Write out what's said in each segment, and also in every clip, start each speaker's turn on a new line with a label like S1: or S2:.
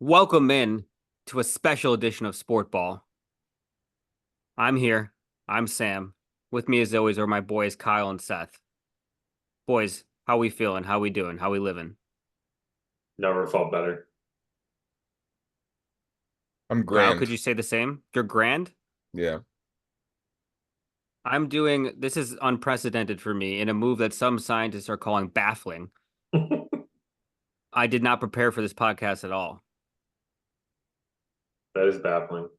S1: Welcome in to a special edition of Sport Ball. I'm here. I'm Sam. With me, as always, are my boys Kyle and Seth. Boys, how we feeling? How we doing? How we living?
S2: Never felt better.
S3: I'm
S1: Kyle, could
S3: grand.
S1: you say the same? You're grand.
S3: Yeah.
S1: I'm doing. This is unprecedented for me in a move that some scientists are calling baffling. I did not prepare for this podcast at all.
S2: That is baffling.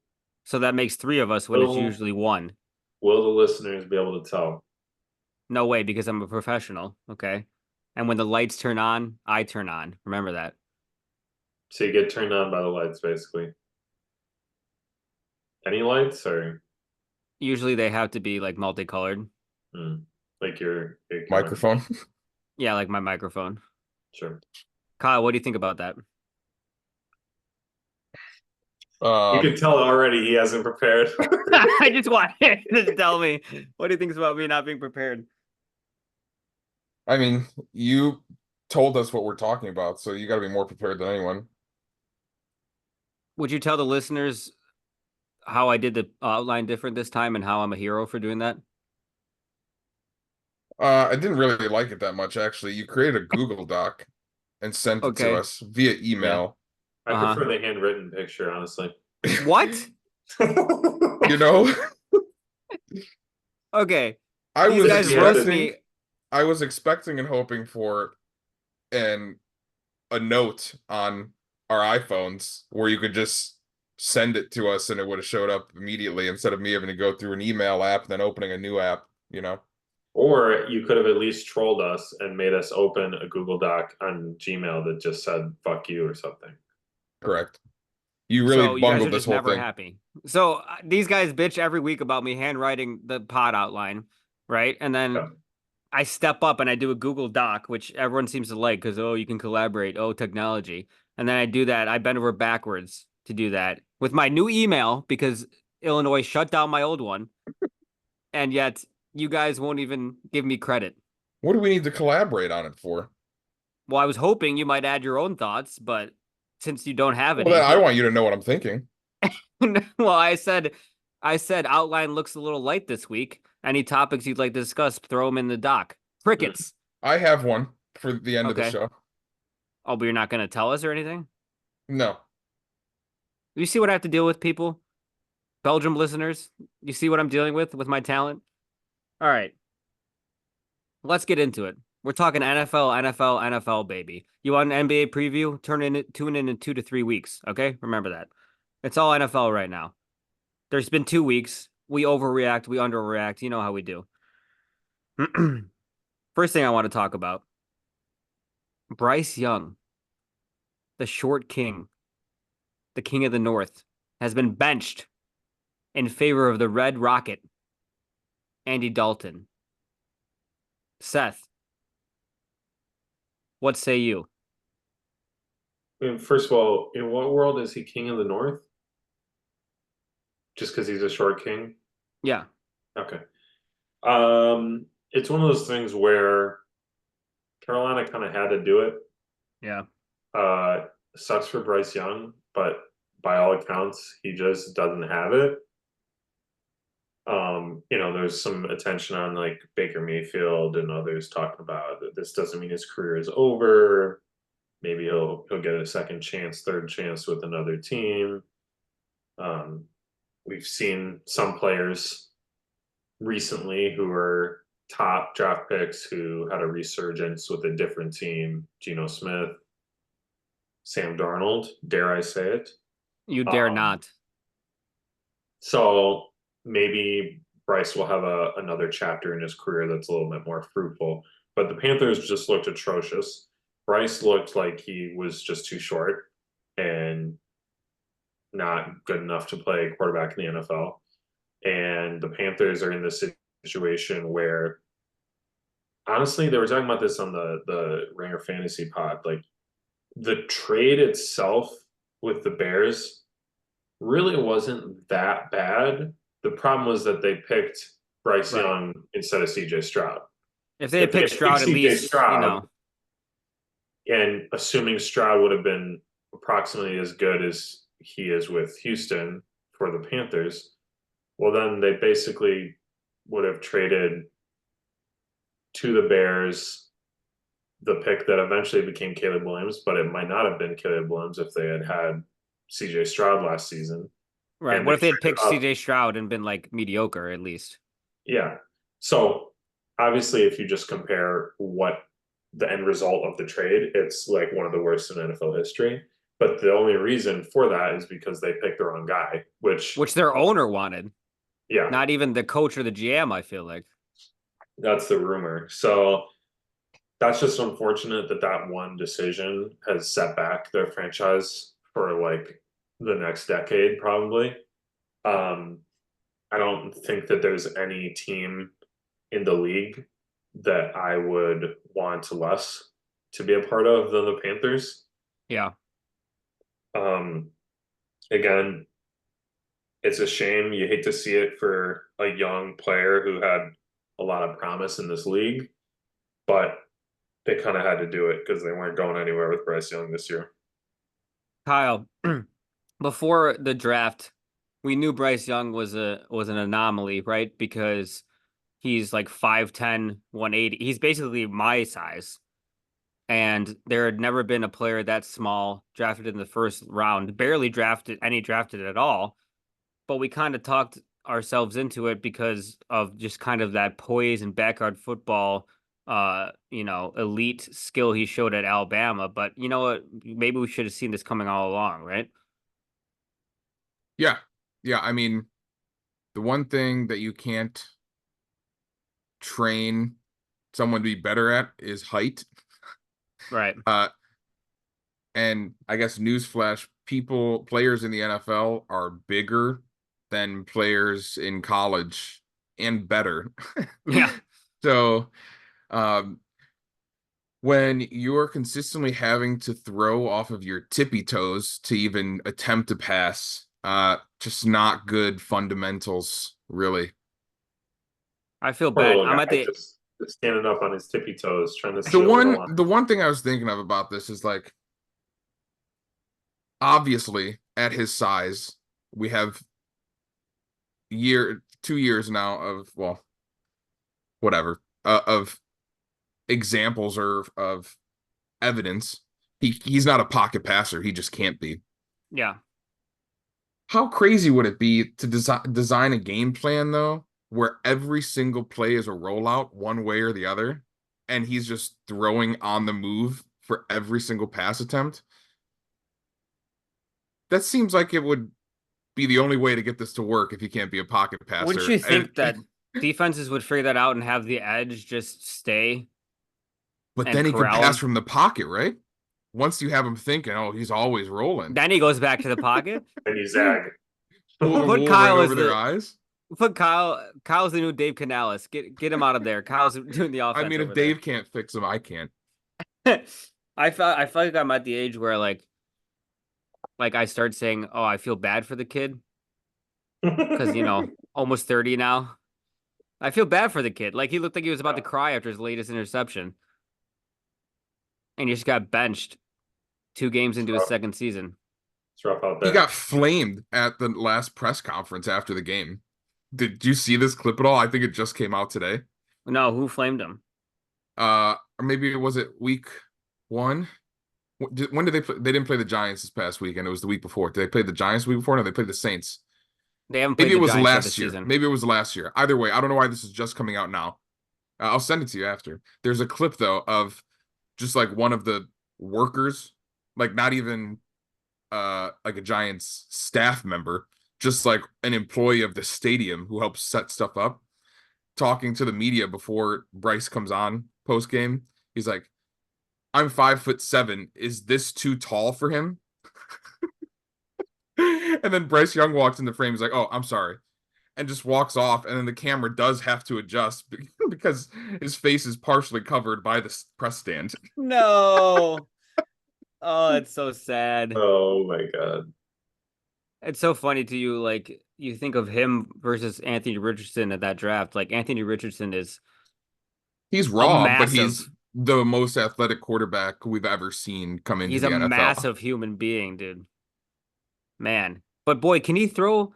S1: So that makes three of us when it's
S2: Will,
S1: usually one.
S2: will the listeners be able to tell?
S1: No way, because I'm a professional. Okay. And when the lights turn on, I turn on. Remember that.
S2: So you get turned on by the lights, basically. Any lights or
S1: Usually they have to be like multicolored.
S2: hmm, like your
S3: Microphone.
S1: Yeah, like my microphone.
S2: Sure.
S1: Kyle, what do you think about that?
S2: You can tell already he hasn't prepared.
S1: I just want him to tell me what he thinks about me not being prepared.
S3: I mean, you told us what we're talking about, so you got to be more prepared than anyone.
S1: Would you tell the listeners how I did the outline different this time and how I'm a hero for doing that?
S3: I didn't really like it that much, actually. You created a Google Doc and sent it to
S1: Okay.
S3: us via
S1: Yeah.
S3: email.
S2: I prefer the handwritten picture, honestly.
S1: What?
S3: You know,
S1: Okay.
S3: I
S1: These
S3: was
S1: guys wrote
S3: expecting,
S1: me.
S3: I was expecting and hoping for an a note on our iPhones where you could just send it to us and it would have showed up immediately instead of me having to go through an email app and then opening a new app, you know?
S2: Or you could have at least trolled us and made us open a Google Doc on Gmail that just said "fuck you" or something.
S3: Correct. You really
S1: So you guys are
S3: bungled this
S1: just
S3: whole
S1: never
S3: thing.
S1: happy. So these guys bitch every week about me handwriting the pod outline, right? And then
S2: Yeah.
S1: I step up and I do a Google Doc, which everyone seems to like because, oh, you can collaborate. Oh, technology. And then I do that. I bend over backwards to do that with my new email because Illinois shut down my old one. And yet you guys won't even give me credit.
S3: What do we need to collaborate on it for?
S1: Well, I was hoping you might add your own thoughts, but since you don't have
S3: Well, then I
S1: any,
S3: want you to know what I'm thinking.
S1: well, I said outline looks a little light this week. Any topics you'd like to discuss, throw them in the doc. Crickets.
S3: I have one for the end of the
S1: Okay.
S3: show.
S1: Oh, but you're not going to tell us or anything?
S3: No.
S1: You see what I have to deal with, people? Belgium listeners? You see what I'm dealing with my talent? All right. Let's get into it. We're talking NFL, NFL, NFL, baby. You want an NBA preview? Tune in 2 to 3 weeks. Okay, remember that. It's all NFL right now. There's been 2 weeks. We overreact. We underreact. You know how we do. First thing I want to talk about: Bryce Young, the short king, the king of the North, has been benched in favor of the Red Rocket, Andy Dalton. Seth, what say you?
S2: And first of all, in what world is he king of the North? Just because he's a short king?
S1: Yeah.
S2: Okay. It's one of those things where Carolina kind of had to do it.
S1: Yeah.
S2: Sucks for Bryce Young, but by all accounts, he just doesn't have it. There's some attention on like Baker Mayfield and others talking about that this doesn't mean his career is over. Maybe he'll get a second chance, third chance with another team. We've seen some players recently who were top draft picks who had a resurgence with a different team. Geno Smith, Sam Darnold, dare I say it?
S1: You dare
S2: Um,
S1: not.
S2: So maybe Bryce will have another chapter in his career that's a little bit more fruitful. But the Panthers just looked atrocious. Bryce looked like he was just too short and not good enough to play quarterback in the NFL. And the Panthers are in this situation where, honestly, they were talking about this on the Ringer Fantasy Pod. Like the trade itself with the Bears really wasn't that bad. The problem was that they picked Bryce
S1: Right.
S2: Young instead of CJ Stroud.
S1: If they had picked Stroud, at
S2: CJ
S1: least,
S2: Stroud, and assuming Stroud would have been approximately as good as he is with Houston for the Panthers, well, then they basically would have traded to the Bears the pick that eventually became Caleb Williams, but it might not have been Caleb Williams if they had had CJ Stroud last season.
S1: Right.
S2: And
S1: What
S2: they
S1: if they had
S2: traded
S1: picked
S2: up.
S1: CJ Stroud and been like mediocre at least?
S2: Yeah. So obviously, if you just compare what the end result of the trade, it's like one of the worst in NFL history. But the only reason for that is because they picked the wrong guy, which,
S1: Which their owner wanted,
S2: yeah,
S1: not even the coach or the GM, I feel like.
S2: that's the rumor. So that's just unfortunate that that one decision has set back their franchise for like the next decade, probably. Um, I don't think that there's any team in the league that I would want less to be a part of than the Panthers.
S1: Yeah.
S2: Um, again, it's a shame. You hate to see it for a young player who had a lot of promise in this league, but they kind of had to do it because they weren't going anywhere with Bryce Young this year.
S1: Kyle, before the draft, we knew Bryce Young was an anomaly, right? Because he's like 5'10", 180. He's basically my size. And there had never been a player that small drafted in the first round, barely drafted at all. But we kind of talked ourselves into it because of just kind of that poise and backyard football, elite skill he showed at Alabama. But you know what? Maybe we should have seen this coming all along, right?
S3: Yeah. Yeah. I mean, the one thing that you can't train someone to be better at is height.
S1: Right.
S3: And I guess newsflash, players in the NFL are bigger than players in college and better.
S1: Yeah.
S3: So, um, when you're consistently having to throw off of your tippy toes to even attempt to pass, just not good fundamentals, really.
S1: I feel
S2: Poor
S1: bad.
S2: little
S1: I'm
S2: guy
S1: at the
S2: just standing up on his tippy toes, trying to
S3: The
S2: steal the
S3: one
S2: line.
S3: the one thing I was thinking of about this is like obviously at his size, we have 2 years now of whatever of examples or of evidence. He's not a pocket passer. He just can't be.
S1: yeah.
S3: How crazy would it be to design a game plan though, where every single play is a rollout one way or the other, and he's just throwing on the move for every single pass attempt? That seems like it would be the only way to get this to work if you can't be a pocket
S1: Wouldn't
S3: passer.
S1: you
S3: And
S1: think that defenses would figure that out and have the edge just stay
S3: but
S1: and
S3: then he could
S1: corral
S3: pass
S1: him?
S3: from the pocket, right? Once you have him thinking, oh, he's always rolling.
S1: Then he goes back to the pocket.
S2: And you zag.
S3: Pull the
S1: Put
S3: wool right
S1: Kyle as
S3: over their
S1: the
S3: eyes.
S1: put Kyle. Kyle's the new Dave Canales. Get him out of there. Kyle's doing the
S3: I
S1: offense
S3: mean, if
S1: over there.
S3: Dave can't fix him, I can't.
S1: I felt like I'm at the age where like I start saying, "Oh, I feel bad for the kid," because almost 30 now. I feel bad for the kid. Like he looked like he was about to cry after his latest interception, and he just got benched 2 games into his second season.
S2: It's rough out
S3: He
S2: there.
S3: got flamed at the last press conference after the game. Did you see this clip at all? I think it just came out today.
S1: No, who flamed him?
S3: Or maybe was it week one? When did they play? They didn't play the Giants this past week, and it was the week before. Did they play the Giants the week before? No, they played the Saints.
S1: They haven't played
S3: Maybe it
S1: the
S3: was
S1: Giants yet this
S3: last year.
S1: season.
S3: Maybe it was last year. Either way, I don't know why this is just coming out now. I'll send it to you after. There's a clip though of just like one of the workers, like not even like a Giants staff member, just like an employee of the stadium who helps set stuff up, talking to the media before Bryce comes on post game. He's like, I'm 5'7". Is this too tall for him? And then Bryce Young walks in the frame. He's like, oh, I'm sorry. And just walks off. And then the camera does have to adjust because his face is partially covered by the press stand.
S1: No. Oh, it's so sad.
S2: Oh my god.
S1: It's so funny to you. Like you think of him versus Anthony Richardson at that draft. Like Anthony Richardson is
S3: He's
S1: a
S3: raw, but
S1: massive,
S3: the most athletic quarterback we've ever seen come into
S1: He's
S3: the
S1: a
S3: NFL.
S1: massive human being, dude. Man. But boy, can he throw?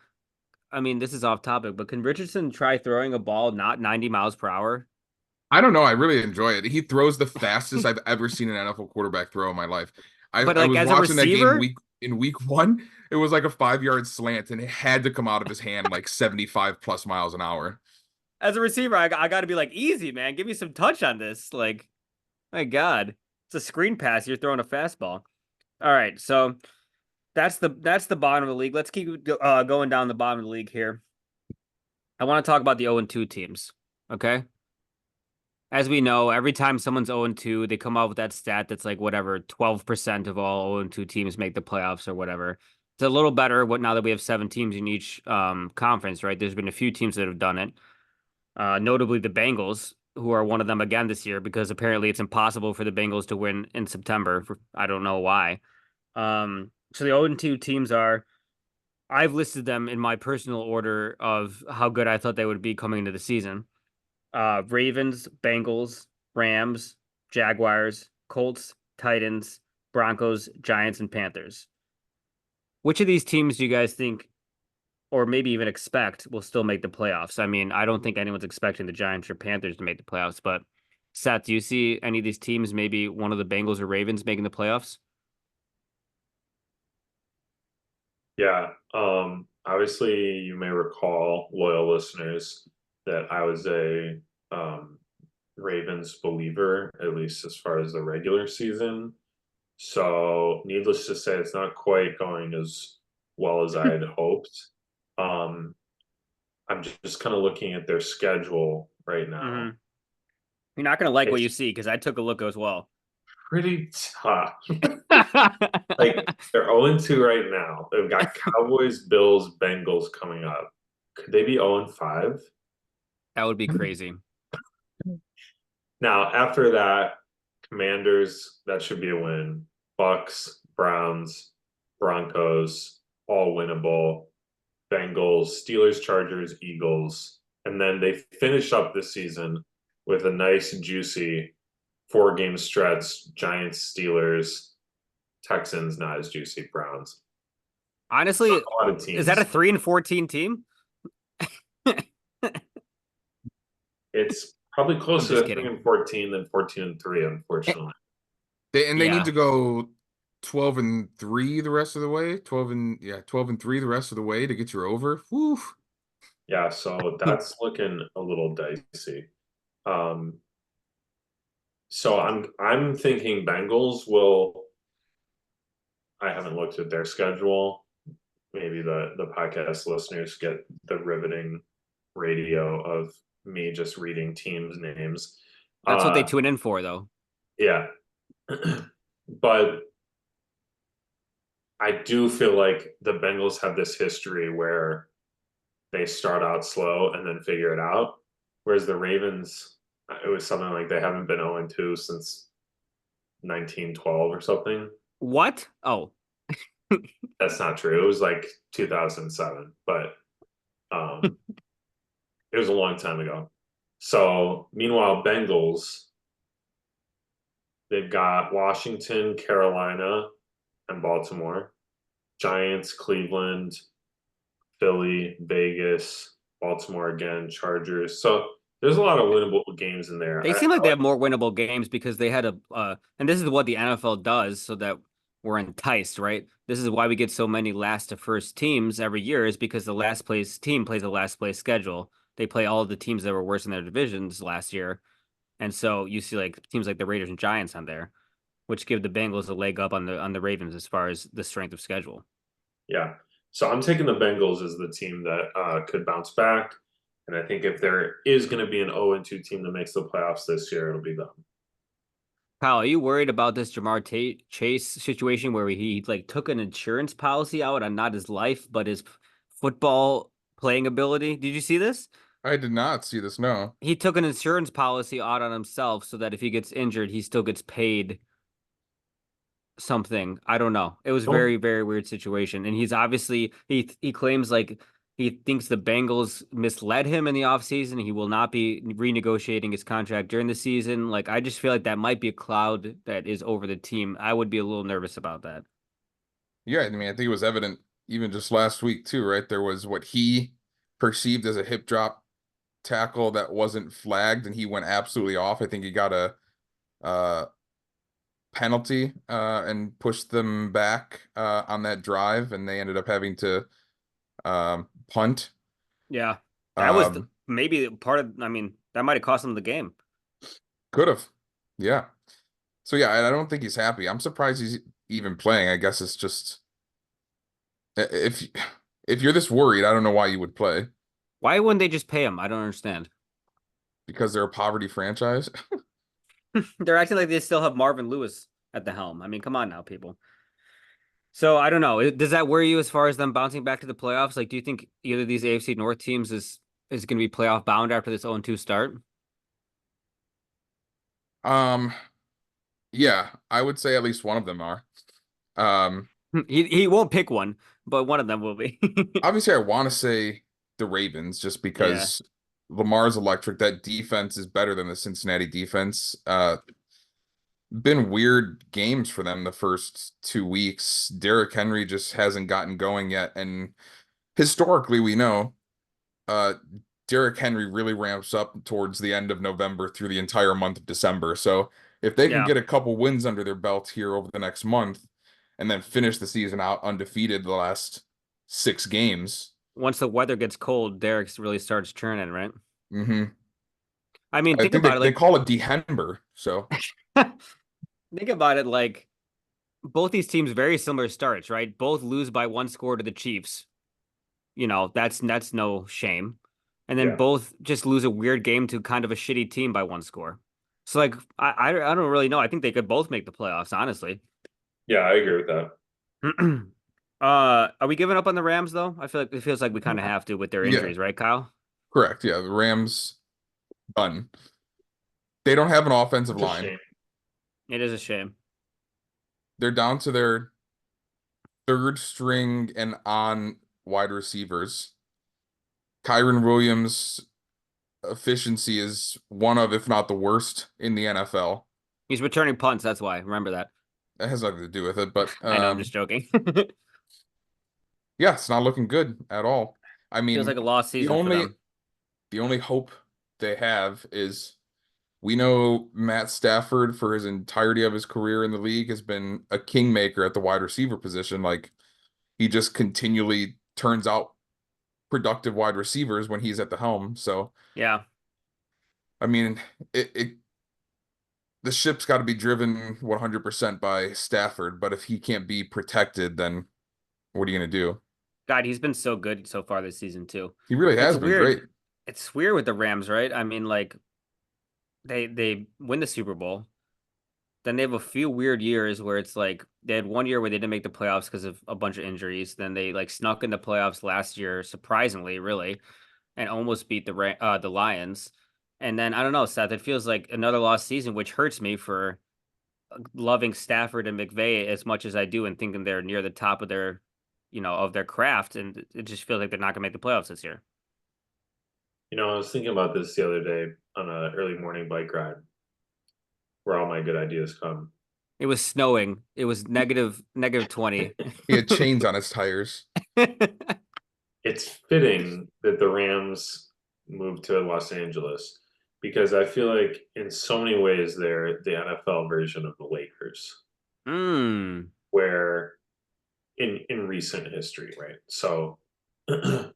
S1: I mean, this is off topic, but can Richardson try throwing a ball not 90 miles per hour?
S3: I don't know. I really enjoy it. He throws the fastest I've ever seen an NFL quarterback throw in my life.
S1: But
S3: I
S1: like
S3: was
S1: as a
S3: watching that game
S1: receiver,
S3: in week one. It was like a 5 yard slant, and it had to come out of his hand like 75 plus miles an hour.
S1: I got to be like, easy, man. Give me some touch on this. Like, my God, it's a screen pass. You're throwing a fastball. All right, so that's the bottom of the league. Let's keep going down the bottom of the league here. I want to talk about the 0-2 teams. Okay. As we know, every time someone's 0-2, they come out with that stat that's like whatever, 12% of all 0-2 teams make the playoffs or whatever. It's a little better now that we have 7 teams in each conference, right? There's been a few teams that have done it. Notably the Bengals, who are one of them again this year, because apparently it's impossible for the Bengals to win in September. I don't know why. So the 0-2 teams I've listed them in my personal order of how good I thought they would be coming into the season. Ravens, Bengals, Rams, Jaguars, Colts, Titans, Broncos, Giants, and Panthers. Which of these teams do you guys think, or maybe even expect, will still make the playoffs? I mean, I don't think anyone's expecting the Giants or Panthers to make the playoffs, but Seth, do you see any of these teams, maybe one of the Bengals or Ravens, making the playoffs?
S2: Yeah. Obviously, you may recall, loyal listeners, that I was a Ravens believer, at least as far as the regular season. So, needless to say, it's not quite going as well as I had hoped. Um, I'm just kind of looking at their schedule right
S1: Mm-hmm.
S2: now.
S1: You're not going to like what you
S2: It's
S1: see because I took a look as well.
S2: pretty tough. Like
S1: That
S2: they're 0-2 right now. They've got Cowboys, Bills, Bengals coming up. Could they be 0-5?
S1: would be crazy.
S2: Now, after that, Commanders, that should be a win. Bucks, Browns, Broncos, all winnable. Bengals, Steelers, Chargers, Eagles. And then they finish up the season with a nice, juicy 4 game stretch. Giants, Steelers, Texans, not as juicy, Browns.
S1: Honestly,
S2: A lot of
S1: is that a
S2: teams.
S1: 3-14 team?
S2: It's probably
S1: I'm
S2: closer
S1: just
S2: to 3
S1: kidding.
S2: and 14 than 14 and 3, unfortunately.
S3: They need
S1: Yeah.
S3: to go 12-3 the rest of the way. 12-3 the rest of the way to get you over. Woo.
S2: Yeah, so that's looking a little dicey. Um, so I'm thinking Bengals will. I haven't looked at their schedule. Maybe the podcast listeners get the riveting radio of me just reading teams' names.
S1: That's what they
S2: Uh,
S1: tune in for, though.
S2: yeah, but I do feel like the Bengals have this history where they start out slow and then figure it out. Whereas the Ravens, it was something like they haven't been 0-2 since 1912 or something.
S1: What? Oh,
S2: That's not true. It was like 2007, but um, it was a long time ago. So, meanwhile, Bengals, they've got Washington, Carolina, and Baltimore, Giants, Cleveland, Philly, Vegas, Baltimore again, Chargers. So there's a lot of winnable games in there.
S1: they seem like they have more winnable games because they had and this is what the NFL does so that we're enticed, right? This is why we get so many last to first teams every year is because the last place team plays a last place schedule. They play all of the teams that were worse in their divisions last year. And so you see like teams like the Raiders and Giants on there, which give the Bengals a leg up on the Ravens as far as the strength of schedule.
S2: Yeah. So I'm taking the Bengals as the team that could bounce back. And I think if there is going to be an 0-2 team that makes the playoffs this year, it'll be them.
S1: Kyle, are you worried about this Chase situation where he like took an insurance policy out on not his life but his football playing ability? Did you see this?
S3: I did not see this. No.
S1: He took an insurance policy out on himself so that if he gets injured, he still gets paid something. I don't know. It was
S2: Don't
S1: very, very weird situation. And he's obviously he claims like He thinks the Bengals misled him in the offseason. He will not be renegotiating his contract during the season. Like, I just feel like that might be a cloud that is over the team. I would be a little nervous about that.
S3: Yeah, I mean, I think it was evident even just last week too, right? There was what he perceived as a hip drop tackle that wasn't flagged, and he went absolutely off. I think he got a uh penalty and pushed them back on that drive, and they ended up having to punt.
S1: Yeah. That was
S3: Um,
S1: maybe part of, I mean, that might have cost him the game.
S3: could have. Yeah. So yeah, I don't think he's happy. I'm surprised he's even playing. I guess it's just if if you're this worried, I don't know why you would play
S1: Why wouldn't they just pay him? I don't understand.
S3: because they're a poverty franchise.
S1: They're acting like they still have Marvin Lewis at the helm. I mean, come on now, people. So I don't know. Does that worry you as far as them bouncing back to the playoffs? Like, do you think either of these AFC North teams is going to be playoff bound after this 0-2 start?
S3: Um, yeah, I would say at least one of them are. Um,
S1: He won't pick one, but one of them will be.
S3: obviously I want to say the Ravens just
S1: Yeah.
S3: because Lamar's electric. That defense is better than the Cincinnati defense. Been weird games for them the first 2 weeks. Derrick Henry just hasn't gotten going yet, and historically we know uh Derrick Henry really ramps up towards the end of November through the entire month of December. So if they can
S1: Yeah.
S3: get a couple wins under their belt here over the next month and then finish the season out undefeated the last 6 games.
S1: Once the weather gets cold, Derek really starts churning, right?
S3: hmm
S1: I mean,
S3: I
S1: think
S3: think
S1: about it
S3: they call it Dehember. So
S1: think about it like both these teams very similar starts, right? Both lose by one score to the Chiefs. That's no shame. And then
S2: Yeah.
S1: both just lose a weird game to kind of a shitty team by one score. So like I don't really know. I think they could both make the playoffs, honestly.
S2: Yeah, I agree with that.
S1: Are we giving up on the Rams though? I feel like it feels like we kind of have to with their
S3: yeah,
S1: injuries, right, Kyle?
S3: correct. Yeah, the Rams done. They don't have an offensive
S2: It's a
S3: line.
S2: shame.
S1: It is a shame.
S3: They're down to their third string and on wide receivers. Kyron Williams' efficiency is one of, if not the worst in the NFL.
S1: He's returning punts, that's why. Remember that.
S3: That has nothing to do with it, but
S1: I know, I'm just joking.
S3: yeah, it's not looking good at all. I
S1: Feels
S3: mean,
S1: like a lost
S3: the
S1: season for
S3: only
S1: them.
S3: the only hope they have is we know Matt Stafford for his entirety of his career in the league has been a kingmaker at the wide receiver position. Like he just continually turns out productive wide receivers when he's at the helm. So
S1: Yeah.
S3: I mean, it the ship's got to be driven 100% by Stafford, but if he can't be protected, then what are you gonna do?
S1: God, he's been so good so far this season too.
S3: He really
S1: It's
S3: has been great.
S1: weird. It's weird with the Rams, right? I mean, like they win the Super Bowl. Then they have a few weird years where it's like they had one year where they didn't make the playoffs because of a bunch of injuries. Then they like snuck in the playoffs last year, surprisingly, really, and almost beat the Lions. And then I don't know, Seth. It feels like another lost season, which hurts me for loving Stafford and McVay as much as I do, and thinking they're near the top of their craft. And it just feels like they're not gonna make the playoffs this year.
S2: I was thinking about this the other day on an early morning bike ride where all my good ideas come.
S1: It was snowing. It was negative 20.
S3: He had chains on his tires.
S2: It's fitting that the Rams moved to Los Angeles because I feel like in so many ways they're the NFL version of the Lakers,
S1: Hmm.
S2: where in recent history, right? So a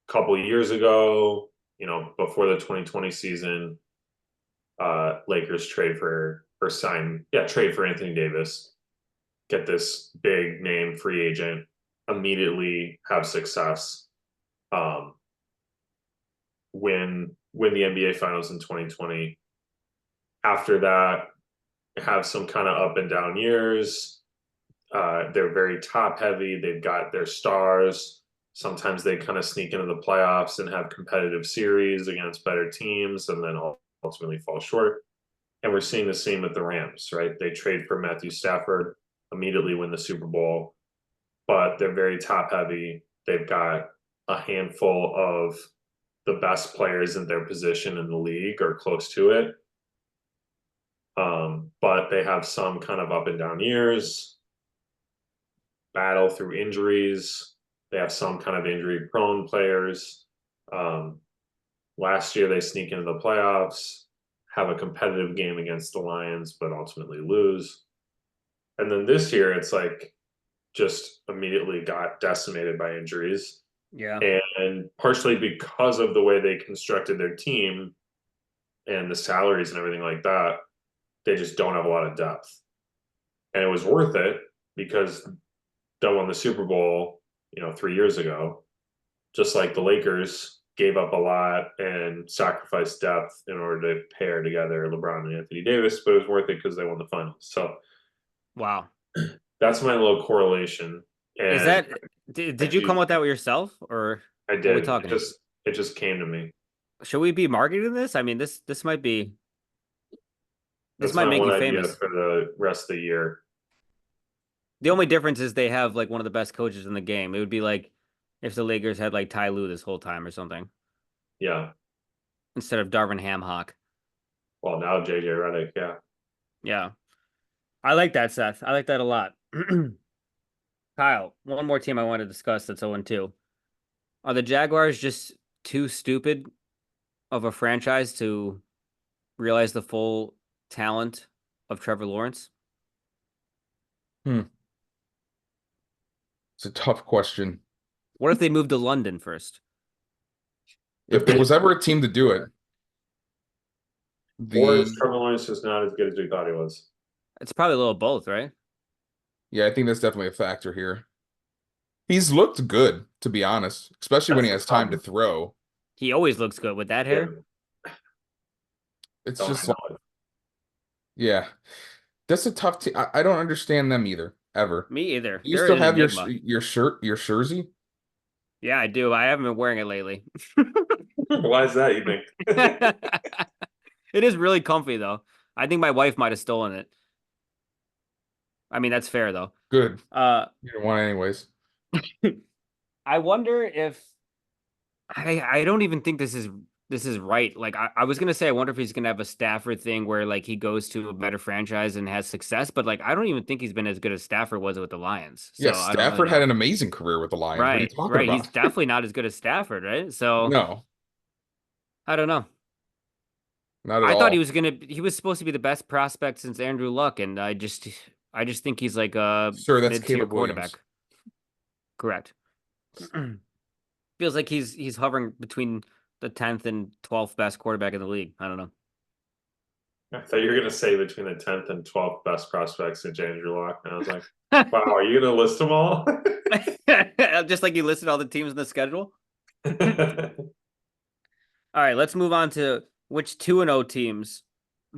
S2: couple of years ago, before the 2020 season, Lakers trade for Anthony Davis, get this big name free agent, immediately have success, um, win the NBA Finals in 2020. After that, have some kind of up and down years. They're very top heavy. They've got their stars. Sometimes they kind of sneak into the playoffs and have competitive series against better teams, and then ultimately fall short. And we're seeing the same with the Rams, right? They trade for Matthew Stafford, immediately win the Super Bowl, but they're very top heavy. They've got a handful of the best players in their position in the league or close to it. But they have some kind of up and down years, battle through injuries. They have some kind of injury prone players. Last year they sneak into the playoffs, have a competitive game against the Lions, but ultimately lose. And then this year it's like just immediately got decimated by injuries.
S1: Yeah.
S2: And partially because of the way they constructed their team and the salaries and everything like that, they just don't have a lot of depth. And it was worth it because they won the Super Bowl, 3 years ago. Just like the Lakers gave up a lot and sacrificed depth in order to pair together LeBron and Anthony Davis, but it was worth it because they won the finals. So
S1: Wow.
S2: that's my little correlation. And
S1: Is that did you come up with that with yourself, or
S2: I
S1: what are we
S2: did.
S1: talking?
S2: It just came to me.
S1: Should we be marketing this? I mean, this might be this
S2: That's
S1: might
S2: my
S1: make
S2: one
S1: you
S2: idea
S1: famous.
S2: for the rest of the year.
S1: The only difference is they have like one of the best coaches in the game. It would be like if the Lakers had like Ty Lue this whole time or something
S2: Yeah.
S1: instead of Darvin Ham-Hock.
S2: Well, now JJ Redick, yeah.
S1: Yeah. I like that, Seth. I like that a lot. Kyle, one more team I want to discuss that's 0-2. Are the Jaguars just too stupid of a franchise to realize the full talent of Trevor Lawrence?
S3: It's a tough question.
S1: What if they moved to London first?
S3: If there was ever a team to do it,
S2: Or
S3: the
S2: is Trevor Lawrence just not as good as we thought he was?
S1: It's probably a little both, right?
S3: yeah, I think that's definitely a factor here. He's looked good, to be honest, especially when he
S2: That's
S3: has
S2: the
S3: time to
S2: problem.
S3: throw.
S1: He always looks good with that hair.
S3: It's
S2: Don't
S3: just
S2: know
S3: like,
S2: it.
S3: yeah, that's a tough team. I don't understand them either, ever.
S1: Me either.
S3: Do you
S1: They're
S3: still
S1: an
S3: have your
S1: enigma.
S3: your shirt, your jersey?
S1: Yeah, I do. I haven't been wearing it lately.
S2: Why is that, you think?
S1: It is really comfy though. I think my wife might have stolen it. I mean, that's fair though.
S3: Good.
S1: Uh,
S3: You don't want it anyways.
S1: I wonder if I don't even think this is right. Like I was gonna say I wonder if he's gonna have a Stafford thing where like he goes to a better franchise and has success, but like I don't even think he's been as good as Stafford was with the Lions.
S3: Yeah,
S1: So I don't really
S3: Stafford had
S1: know.
S3: an amazing career with the Lions. What are you
S1: Right,
S3: talking
S1: right. He's
S3: about?
S1: definitely not as good as Stafford, right? So
S3: No,
S1: I don't know.
S3: not at
S1: I thought
S3: all.
S1: he was supposed to be the best prospect since Andrew Luck, and I just think he's like a
S3: Sure, that's
S1: mid-tier
S3: Caleb Williams.
S1: quarterback. Correct. Feels like he's hovering between the 10th and 12th best quarterback in the league. I don't know.
S2: I thought you were gonna say between the 10th and 12th best prospects in Andrew Luck, and I was like, wow, are you gonna list them all?
S1: Just like you listed all the teams in the schedule. All right, let's move on to which 2-0 teams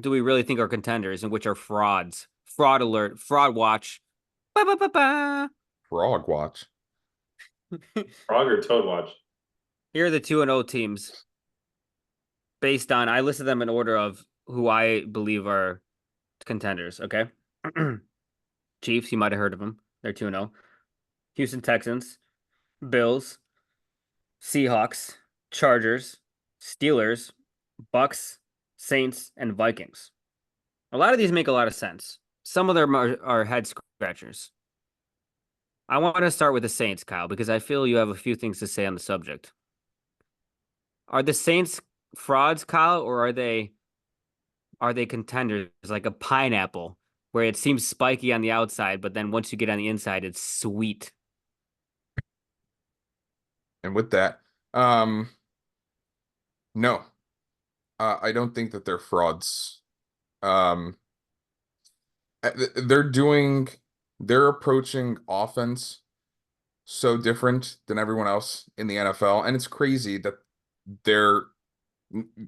S1: do we really think are contenders and which are frauds. Fraud alert, fraud watch. Ba, ba, ba, ba.
S3: Frog watch.
S2: Frog or Toad Watch?
S1: Here are the 2-0 teams based on I listed them in order of who I believe are contenders, okay? Chiefs, you might have heard of them. They're 2-0. Houston Texans, Bills, Seahawks, Chargers, Steelers, Bucks, Saints, and Vikings. A lot of these make a lot of sense. Some of them are head scratchers. I want to start with the Saints, Kyle, because I feel you have a few things to say on the subject. Are the Saints frauds, Kyle, or are they contenders like a pineapple where it seems spiky on the outside, but then once you get on the inside, it's sweet?
S3: And with that, no, I don't think that they're frauds. Um, they're doing, they're approaching offense so different than everyone else in the NFL, and it's crazy that there,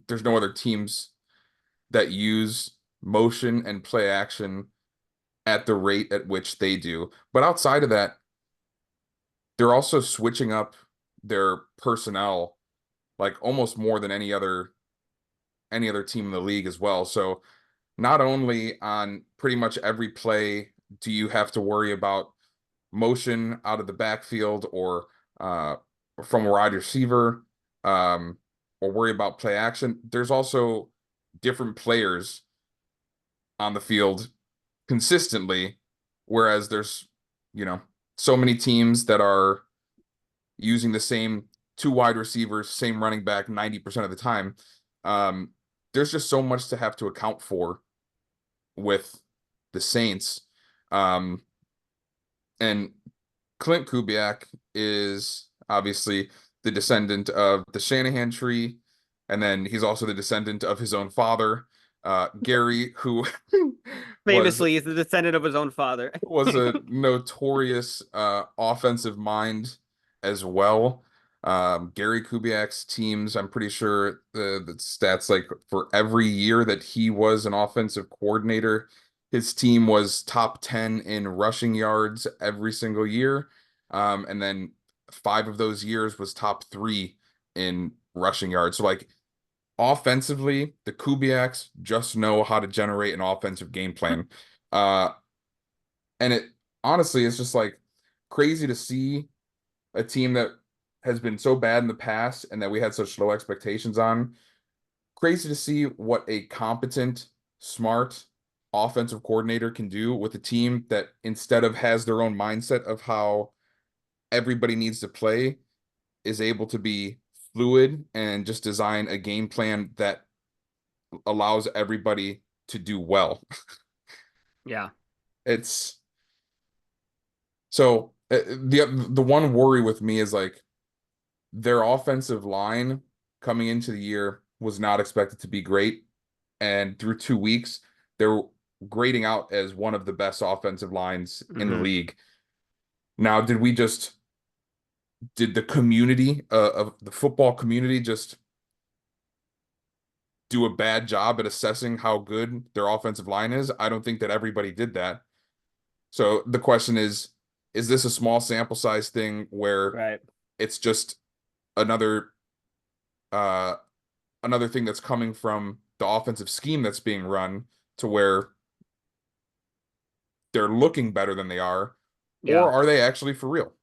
S3: there's no other teams that use motion and play action at the rate at which they do. But outside of that, they're also switching up their personnel like almost more than any other team in the league as well. So not only on pretty much every play do you have to worry about motion out of the backfield or from a wide receiver, or worry about play action. There's also different players on the field consistently, whereas there's, so many teams that are using the same two wide receivers, same running back 90% of the time. Um, there's just so much to have to account for with the Saints. And Clint Kubiak is obviously the descendant of the Shanahan tree, and then he's also the descendant of his own father, Gary, who was
S1: Famously, he's the descendant of his own father.
S3: was a notorious offensive mind as well. Gary Kubiak's teams, I'm pretty sure the stats, like, for every year that he was an offensive coordinator, his team was top 10 in rushing yards every single year. And then 5 of those years was top 3 in rushing yards. So, like, offensively, the Kubiaks just know how to generate an offensive game plan. Uh, and it honestly is just like crazy to see a team that has been so bad in the past and that we had such low expectations on. Crazy to see what a competent, smart offensive coordinator can do with a team that, instead of has their own mindset of how everybody needs to play, is able to be fluid and just design a game plan that allows everybody to do well.
S1: Yeah.
S3: It's so the one worry with me is, like, their offensive line coming into the year was not expected to be great, and through 2 weeks they're grading out as one of the best offensive lines in the
S1: Mhm.
S3: league. Now, did the community, of the football community, just do a bad job at assessing how good their offensive line is? I don't think that everybody did that. So the question is this a small sample size thing where
S1: Right.
S3: it's just another uh another thing that's coming from the offensive scheme that's being run, to where they're looking better than they are,
S1: Yeah.
S3: or are they actually for real?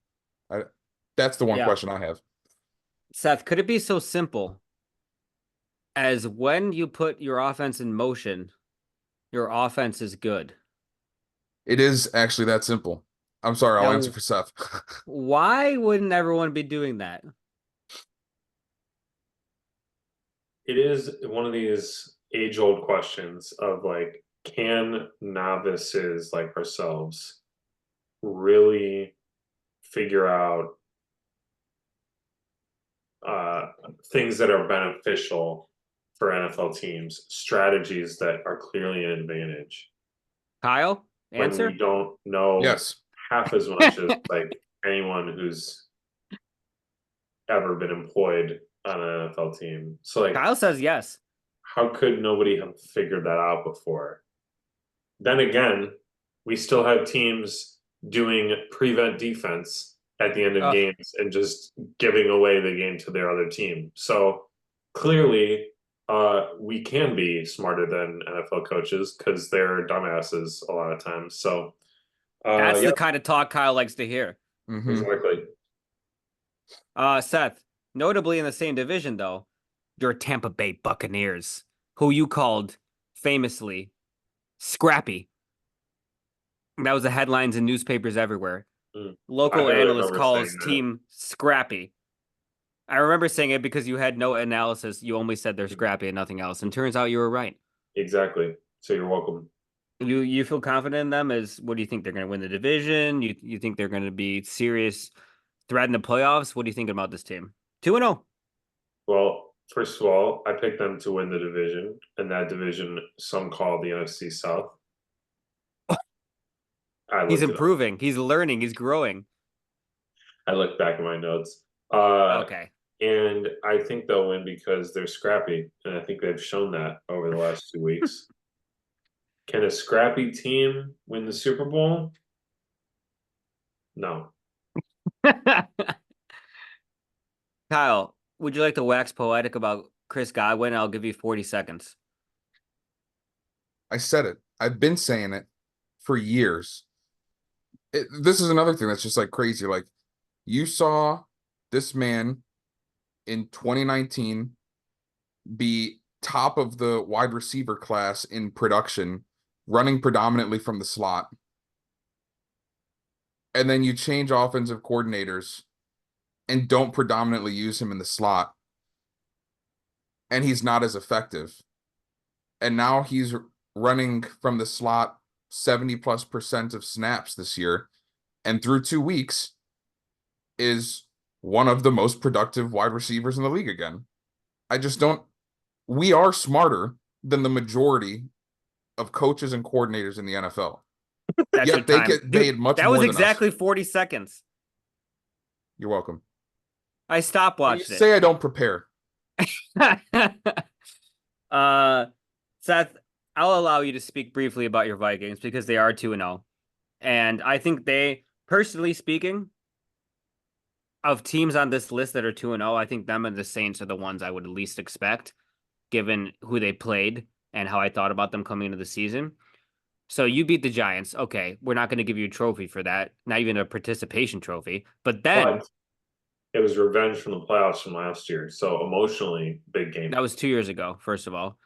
S3: I, that's the one
S1: Yeah.
S3: question I have.
S1: Seth, could it be so simple as when you put your offense in motion, your offense is good?
S3: It is actually that simple. I'm sorry, I'll answer
S1: Now,
S3: for Seth.
S1: why wouldn't everyone be doing that?
S2: It is one of these age-old questions of like, can novices like ourselves really figure out uh things that are beneficial for NFL teams, strategies that are clearly an advantage
S1: Kyle,
S2: when we
S1: answer?
S2: don't know
S3: Yes.
S2: half as much as like anyone who's ever been employed on an NFL team. So like,
S1: Kyle says yes.
S2: how could nobody have figured that out before? Then again, we still have teams doing prevent defense at the end of
S1: Ugh,
S2: games and just giving away the game to their other team. So clearly, we can be smarter than NFL coaches because they're dumbasses a lot of times. So,
S1: that's
S2: yeah,
S1: the kind of talk Kyle likes to hear.
S3: Hmm.
S2: exactly.
S1: Seth, notably in the same division, though, your Tampa Bay Buccaneers, who you called famously scrappy. That was the headlines in newspapers everywhere.
S2: Mm. I
S1: Local
S2: barely
S1: analyst
S2: remember saying
S1: calls
S2: that.
S1: team scrappy. I remember saying it because you had no analysis. You only said they're scrappy and nothing else. And turns out you were right.
S2: Exactly. So you're welcome.
S1: You feel confident in them? As what do you think they're going to win the division? You think they're going to be serious threat in the playoffs? What do you think about this team? 2-0.
S2: Well, first of all, I picked them to win the division, and that division some call the NFC South. I
S1: He's
S2: looked it up.
S1: improving. He's learning. He's growing.
S2: I looked back at my notes.
S1: Okay.
S2: And I think they'll win because they're scrappy, and I think they've shown that over the last 2 weeks. Can a scrappy team win the Super Bowl? No.
S1: Kyle, would you like to wax poetic about Chris Godwin? I'll give you 40 seconds.
S3: I said it. I've been saying it for years. This is another thing that's just like crazy. Like, you saw this man in 2019 be top of the wide receiver class in production, running predominantly from the slot. And then you change offensive coordinators and don't predominantly use him in the slot. And he's not as effective. And now he's running from the slot 70+% of snaps this year. And through 2 weeks is one of the most productive wide receivers in the league again. I just don't. We are smarter than the majority of coaches and coordinators in the NFL.
S1: That's
S3: Yet
S1: your
S3: they
S1: time.
S3: get
S1: Dude,
S3: paid much
S1: that
S3: more
S1: was
S3: than
S1: exactly
S3: us.
S1: 40 seconds.
S3: You're welcome.
S1: I
S3: You
S1: stopwatched
S3: say I don't prepare.
S1: it. Seth, I'll allow you to speak briefly about your Vikings because they are 2-0. And I think they, personally speaking, of teams on this list that are 2-0, I think them and the Saints are the ones I would least expect, given who they played and how I thought about them coming into the season. So you beat the Giants. Okay, we're not going to give you a trophy for that, not even a participation trophy. But then
S2: But it was revenge from the playoffs from last year. So emotionally, big game.
S1: that was 2 years ago, first of all.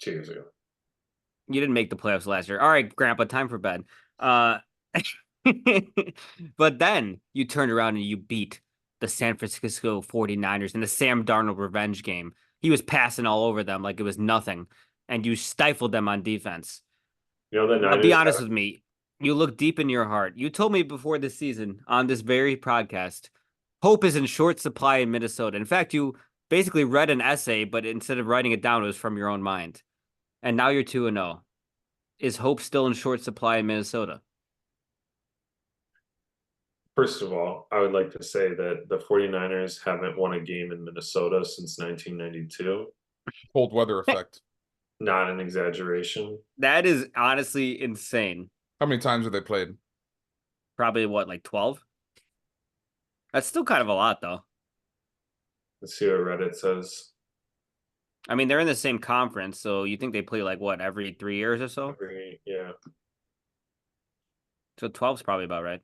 S2: 2 years ago.
S1: You didn't make the playoffs last year. All right, Grandpa, time for bed. But then you turned around and you beat the San Francisco 49ers in the Sam Darnold revenge game. He was passing all over them like it was nothing, and you stifled them on defense.
S2: You know the
S1: Now, be
S2: Niners
S1: honest
S2: have-
S1: with me. You look deep in your heart. You told me before this season on this very podcast, hope is in short supply in Minnesota. In fact, you basically read an essay, but instead of writing it down, it was from your own mind. And now you're 2-0. Is hope still in short supply in Minnesota?
S2: First of all, I would like to say that the 49ers haven't won a game in Minnesota since 1992.
S3: Cold weather effect.
S2: Not an exaggeration.
S1: That is honestly insane.
S3: How many times have they played?
S1: Probably what, like 12? That's still kind of a lot, though.
S2: Let's see what Reddit says.
S1: I mean, they're in the same conference, so you think they play like what, every 3 years or so?
S2: Yeah.
S1: So 12's probably about right.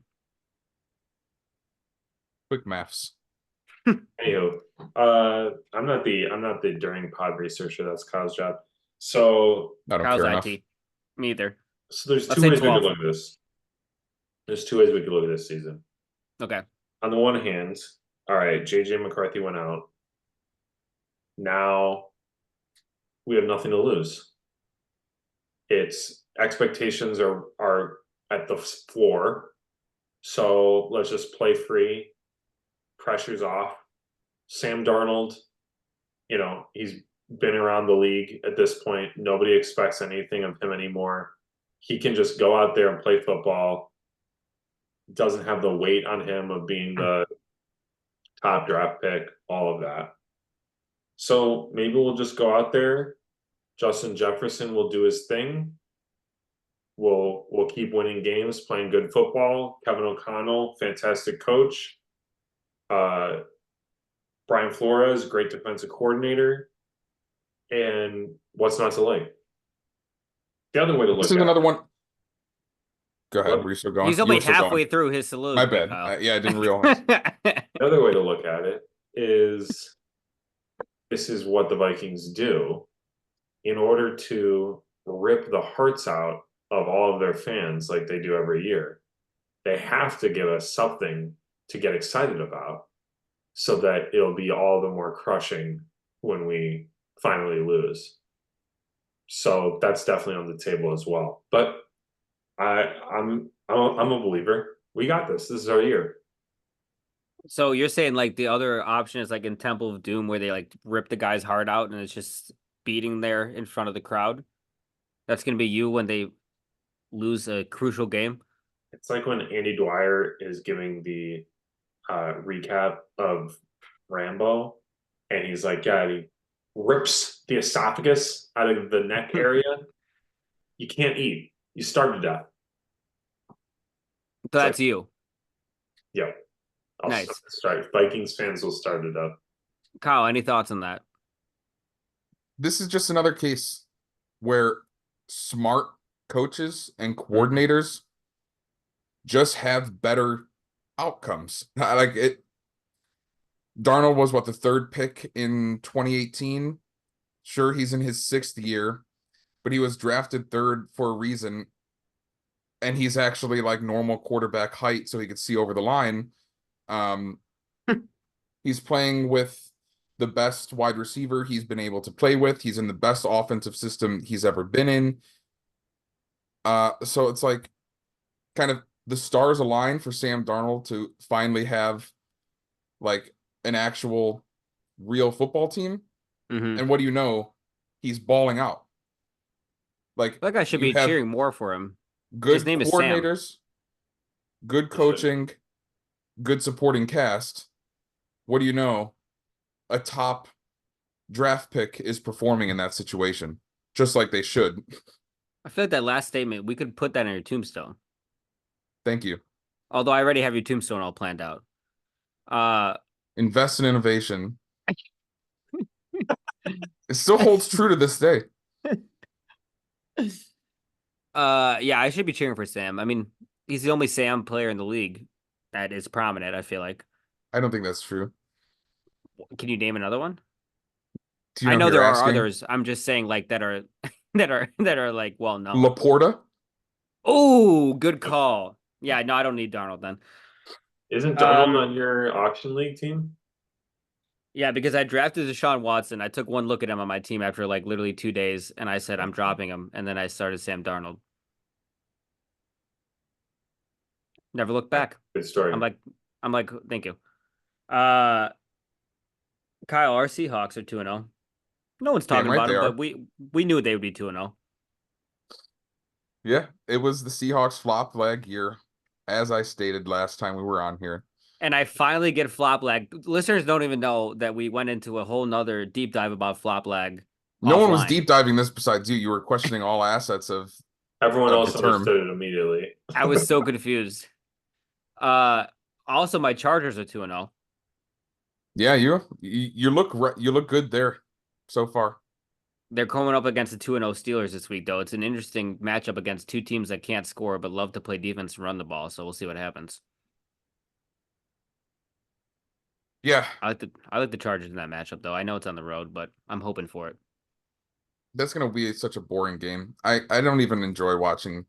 S3: Quick maths.
S2: Anywho, I'm not the during pod researcher. That's Kyle's job. So
S3: I don't
S1: How's
S3: care enough.
S1: IT? Me either.
S2: there's
S1: Let's
S2: two
S1: say
S2: ways we
S1: 12.
S2: could look at this. There's two ways we could look at this season.
S1: Okay.
S2: On the one hand, all right, JJ McCarthy went out. Now we have nothing to lose. It's expectations are at the floor. So let's just play free. Pressure's off. Sam Darnold, he's been around the league at this point. Nobody expects anything of him anymore. He can just go out there and play football. Doesn't have the weight on him of being the top draft pick, all of that. So maybe we'll just go out there. Justin Jefferson will do his thing. We'll keep winning games, playing good football. Kevin O'Connell, fantastic coach. Brian Flores, great defensive coordinator. And what's not to like? The other way to look
S3: This
S2: at
S3: is another
S2: it,
S3: one. Go ahead.
S2: What?
S3: Were you still going?
S1: He's
S3: You
S1: only
S3: were still
S1: halfway
S3: going.
S1: through his solution.
S3: My bad.
S1: Kyle.
S3: Yeah, I didn't realize.
S2: the other way to look at it is this is what the Vikings do in order to rip the hearts out of all of their fans like they do every year. They have to give us something to get excited about so that it'll be all the more crushing when we finally lose. So that's definitely on the table as well. But I'm a believer. We got this. This is our year.
S1: So you're saying like the other option is like in Temple of Doom where they like rip the guy's heart out and it's just beating there in front of the crowd? That's going to be you when they lose a crucial game?
S2: It's like when Andy Dwyer is giving the recap of Rambo, and he's like, yeah, he rips the esophagus out of the neck area. You can't eat. You starve to death.
S1: So that's you.
S2: Yep.
S1: Nice.
S2: Start. Vikings fans will start to death.
S1: Kyle, any thoughts on that?
S3: This is just another case where smart coaches and coordinators just have better outcomes. Like it, Darnold was what, the third pick in 2018? Sure, he's in his 6th year, but he was drafted third for a reason. And he's actually like normal quarterback height, so he could see over the line. Um, he's playing with the best wide receiver he's been able to play with. He's in the best offensive system he's ever been in. So it's like kind of the stars align for Sam Darnold to finally have like an actual real football team.
S1: Mm-hmm.
S3: And what do you know? He's balling out. Like
S1: Like I should
S3: you
S1: be
S3: have
S1: cheering more for him. His
S3: good
S1: name is Sam.
S3: coordinators, good
S2: You should.
S3: coaching, good supporting cast. What do you know? A top draft pick is performing in that situation, just like they should.
S1: I feel like that last statement, we could put that in your tombstone.
S3: Thank you.
S1: Although I already have your tombstone all planned out.
S3: Invest in innovation. It still holds true to this day.
S1: Yeah, I should be cheering for Sam. I mean, he's the only Sam player in the league that is prominent, I feel like.
S3: I don't think that's true.
S1: Can you name another one?
S3: Do you
S1: I
S3: know
S1: know
S3: who
S1: there
S3: you're
S1: are
S3: asking?
S1: others. I'm just saying like that are that are like well known.
S3: Laporta?
S1: Oh, good call. Yeah, no, I don't need Darnold then.
S2: Isn't Darnold
S1: Um,
S2: on your auction league team?
S1: Yeah, because I drafted Deshaun Watson. I took one look at him on my team after like literally 2 days, and I said I'm dropping him, and then I started Sam Darnold. Never looked back.
S2: Good story.
S1: I'm like, thank you. Uh, Kyle, our Seahawks are 2-0. No one's talking
S3: Damn right
S1: about
S3: they
S1: them,
S3: are.
S1: but we knew they would be 2-0.
S3: Yeah, it was the Seahawks flop leg year, as I stated last time we were on here.
S1: And I finally get flop lag. Listeners don't even know that we went into a whole nother deep dive about flop lag.
S3: No one was
S1: offline.
S3: deep diving this besides you. You were questioning all assets of
S2: Everyone
S3: of
S2: else
S3: the term.
S2: understood it immediately.
S1: I was so confused. Also my Chargers are 2-0.
S3: Yeah, you look good there so far.
S1: They're coming up against the 2-0 Steelers this week, though. It's an interesting matchup against two teams that can't score but love to play defense and run the ball. So we'll see what happens.
S3: Yeah,
S1: I like the Chargers in that matchup, though. I know it's on the road, but I'm hoping for it.
S3: that's gonna be such a boring game. I don't even enjoy watching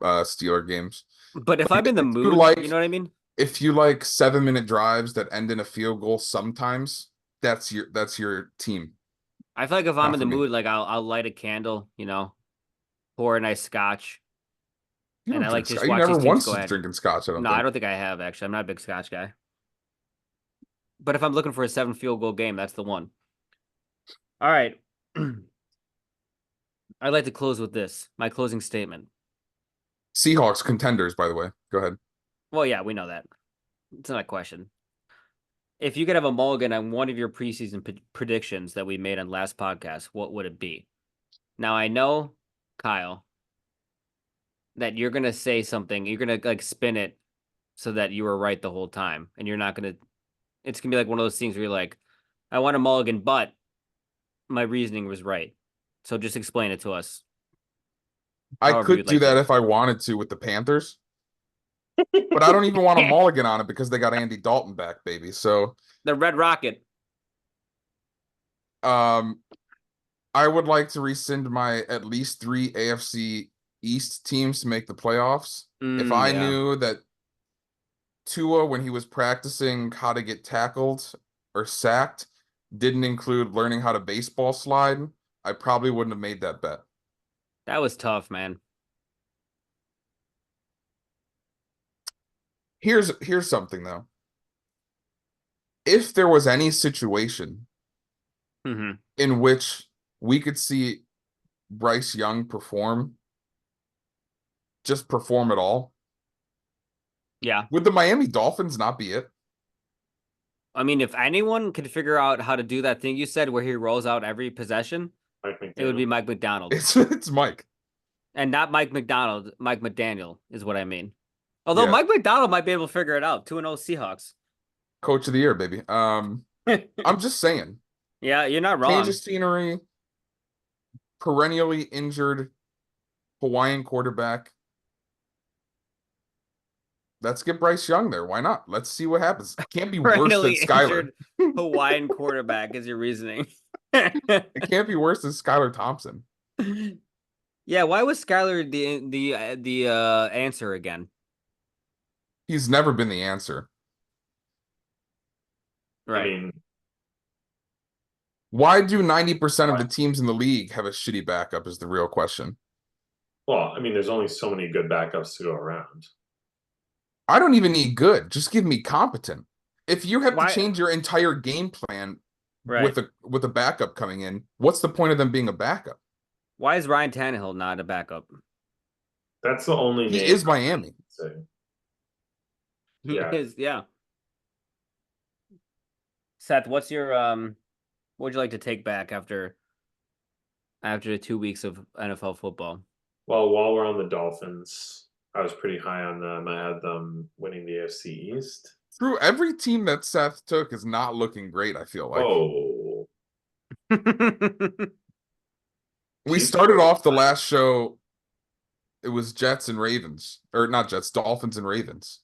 S3: Steeler games.
S1: But if I'm in the
S3: If you
S1: mood,
S3: like
S1: you know what I mean?
S3: if you like 7-minute drives that end in a field goal sometimes, that's your team.
S1: I feel like if I'm
S3: Not
S1: in the
S3: for me.
S1: mood, like I'll light a candle, pour a nice scotch,
S3: You
S1: and
S3: don't
S1: I
S3: drink
S1: like to
S3: scotch.
S1: just
S3: You
S1: watch
S3: never
S1: these teams
S3: once
S1: go
S3: is
S1: ahead.
S3: drinking scotch, I don't
S1: No, I
S3: think.
S1: don't think I have actually. I'm not a big scotch guy. But if I'm looking for a 7 field goal game, that's the one. All right. I'd like to close with this. My closing statement.
S3: Seahawks contenders, by the way. Go ahead.
S1: Well, yeah, we know that. It's not a question. If you could have a mulligan on one of your preseason predictions that we made on last podcast, what would it be? Now, I know, Kyle, that you're going to say something. You're going to like spin it so that you were right the whole time. And you're not going to, it's going to be like one of those things where you're like, I want a mulligan, but my reasoning was right. So just explain it to us.
S3: I
S1: However
S3: could
S1: you'd
S3: do
S1: like
S3: that
S1: to.
S3: if I wanted to with the Panthers, but I don't even want a mulligan on it because they got Andy Dalton back, baby. So,
S1: The Red Rocket.
S3: I would like to rescind my at least 3 AFC East teams to make the playoffs. If I
S1: Yeah.
S3: knew that Tua, when he was practicing how to get tackled or sacked, didn't include learning how to baseball slide, I probably wouldn't have made that bet.
S1: That was tough, man.
S3: Here's something though. If there was any situation
S1: hmm
S3: in which we could see Bryce Young just perform at all,
S1: Yeah.
S3: would the Miami Dolphins not be it?
S1: I mean, if anyone could figure out how to do that thing you said where he rolls out every possession, it would be Mike McDonald.
S3: It's Mike.
S1: And not Mike McDonald, Mike McDaniel is what I mean. Although
S3: Yeah.
S1: Mike McDonald might be able to figure it out. 2-0 Seahawks.
S3: Coach of the year, baby. I'm just saying.
S1: Yeah, you're not
S3: Change
S1: wrong.
S3: of scenery, perennially injured Hawaiian quarterback. Let's get Bryce Young there. Why not? Let's see what happens. Can't be worse than
S1: Perennially
S3: Skyler.
S1: injured Hawaiian quarterback is your reasoning.
S3: It can't be worse than Skylar Thompson.
S1: Yeah, why was Skyler the answer again?
S3: He's never been the answer.
S2: I
S1: Right.
S2: mean,
S3: Why do 90% of the teams in the league have a shitty backup is the real question.
S2: well, I mean, there's only so many good backups to go around.
S3: I don't even need good. Just give me competent. If you have
S1: Why-
S3: to change your entire game plan
S1: Right.
S3: with a backup coming in, what's the point of them being a backup?
S1: Why is Ryan Tannehill not a backup?
S2: That's the only
S3: He
S2: name
S3: is
S2: I
S3: Miami.
S2: would say.
S1: He
S2: Yeah.
S1: is, yeah. Seth, what's your what would you like to take back after the 2 weeks of NFL football?
S2: Well, while we're on the Dolphins, I was pretty high on them. I had them winning the AFC East.
S3: True, every team that Seth took is not looking great, I feel like.
S2: Oh,
S3: We
S2: Chiefs
S3: started
S2: were
S3: off the
S2: fine.
S3: last show, it was Jets and Ravens. Or not Jets, Dolphins and Ravens.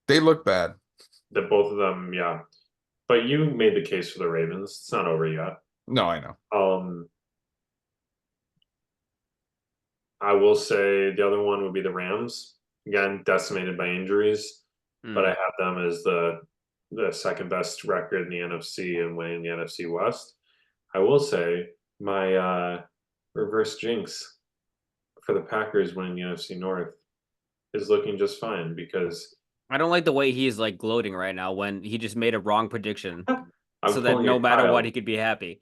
S3: They look bad.
S2: That both of them, yeah. But you made the case for the Ravens. It's not over yet.
S3: No, I know.
S2: I will say the other one would be the Rams. Again, decimated by injuries, but I have them as the second best record in the NFC and winning the NFC West. I will say my reverse jinx for the Packers winning the NFC North is looking just fine because
S1: I don't like the way he's like gloating right now when he just made a wrong prediction.
S2: I'm
S1: So that
S2: pulling
S1: no
S2: a
S1: matter
S2: Kyle,
S1: what, he could be happy.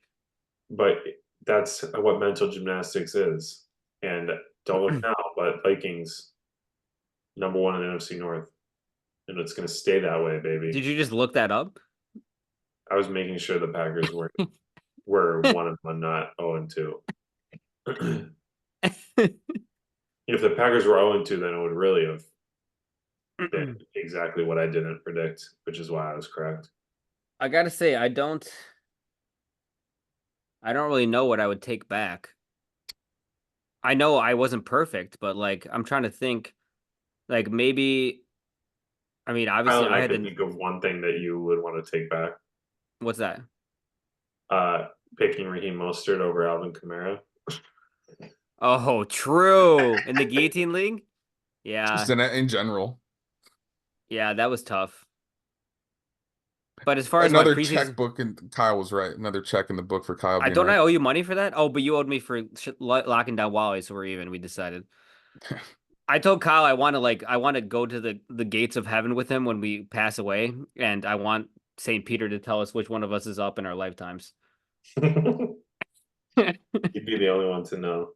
S2: but that's what mental gymnastics is. And don't look now, but Vikings number one in the NFC North, and it's going to stay that way, baby.
S1: Did you just look that up?
S2: I was making sure the Packers were 1-1, not 0-2. If the Packers were 0-2, then it would really have been exactly what I didn't predict, which is why I was correct.
S1: I gotta say, I don't really know what I would take back. I know I wasn't perfect, but like I'm trying to think, like maybe. I mean, obviously, I
S2: I
S1: had
S2: could
S1: to.
S2: think of one thing that you would want to take back.
S1: What's that?
S2: Picking Raheem Mostert over Alvin Kamara.
S1: Oh, true. In the Guillotine League? Yeah.
S3: Just in general.
S1: Yeah, that was tough. But as far as my
S3: Another
S1: preseason,
S3: checkbook, and Kyle was right. Another check in the book for Kyle.
S1: I
S3: being
S1: don't
S3: right.
S1: I owe you money for that? Oh, but you owed me for locking down Wally, so we're even. We decided. I told Kyle I want to go to the gates of heaven with him when we pass away, and I want St. Peter to tell us which one of us is up in our lifetimes.
S2: You'd be the only one to know.